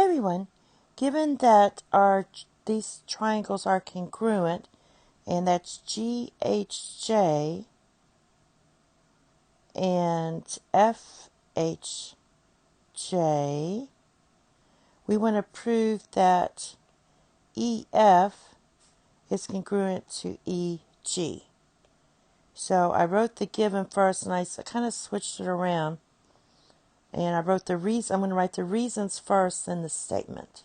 everyone. Given that these triangles are congruent, and that's GHJ and FHJ, we want to prove that EF is congruent to EG. So I wrote the given first, and I kind of switched it around. And I wrote the reason. I'm going to write the reasons first in the statement.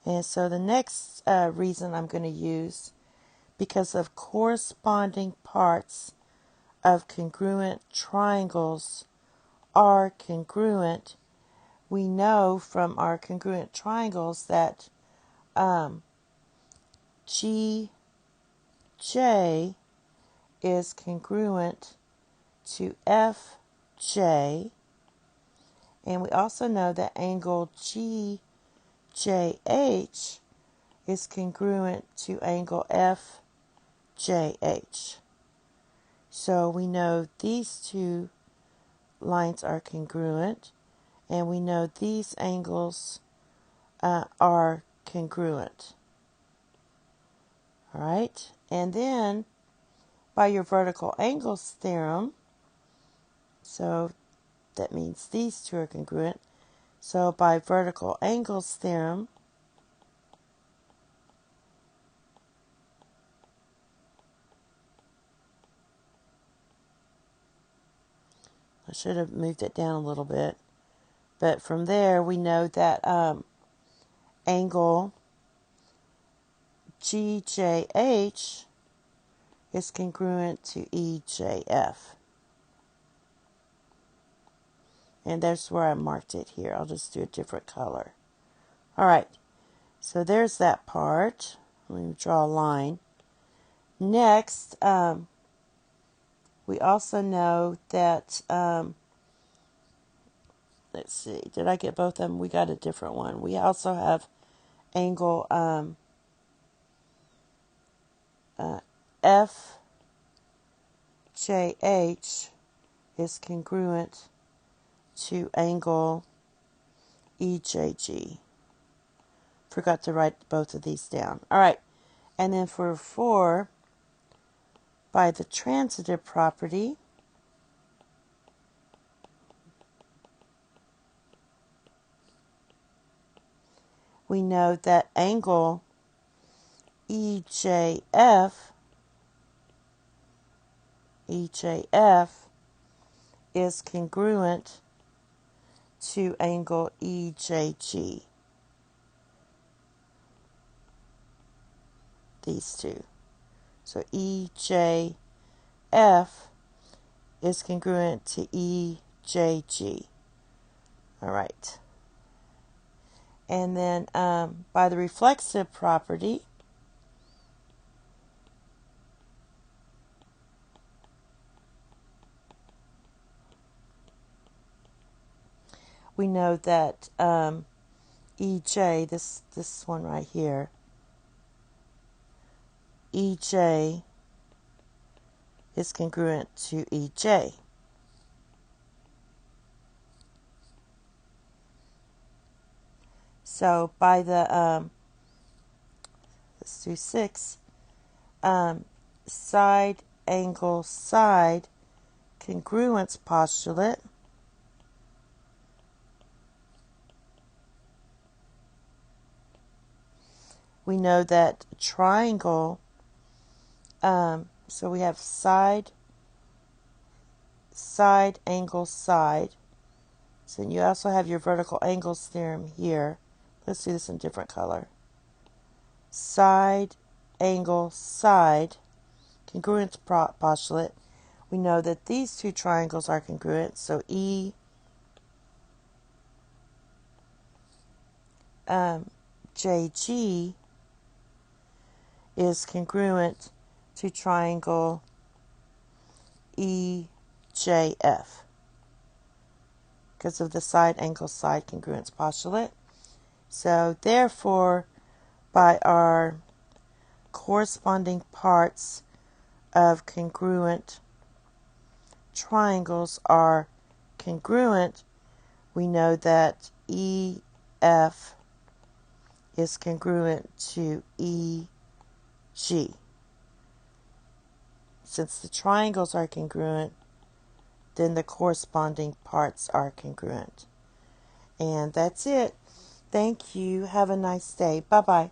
And so the next reason I'm going to use, because of corresponding parts of congruent triangles are congruent, we know from our congruent triangles that GJ is congruent to FJ, and we also know that angle GJH is congruent to angle FJH. So we know these two lines are congruent, and we know these angles are congruent. All right, and then by your vertical angles theorem, so that means these two are congruent. So by vertical angles theorem, I should have moved it down a little bit, but from there we know that angle GJH is congruent to EJF. And that's where I marked it here. I'll just do a different color. All right, so there's that part. Let me draw a line. Next, we also know that, let's see, did I get both of them? We got a different one. We also have angle FJH is congruent to angle EJG. Forgot to write both of these down. All right, and then for 4, by the transitive property, we know that angle EJF is congruent to angle EJG. These two. So EJF is congruent to EJG. All right. And then by the reflexive property, we know that EJ, this one right here, EJ is congruent to EJ. So by the, let's do 6, side angle side congruence postulate, we know that triangle, so we have side angle side. So you also have your vertical angles theorem here. Let's do this in a different color. Side angle side congruence postulate. We know that these two triangles are congruent. So JG is congruent to triangle EJF because of the side angle side congruence postulate. So therefore, by our corresponding parts of congruent triangles are congruent, we know that EF is congruent to EG. Since the triangles are congruent, then the corresponding parts are congruent. And that's it. Thank you. Have a nice day. Bye-bye.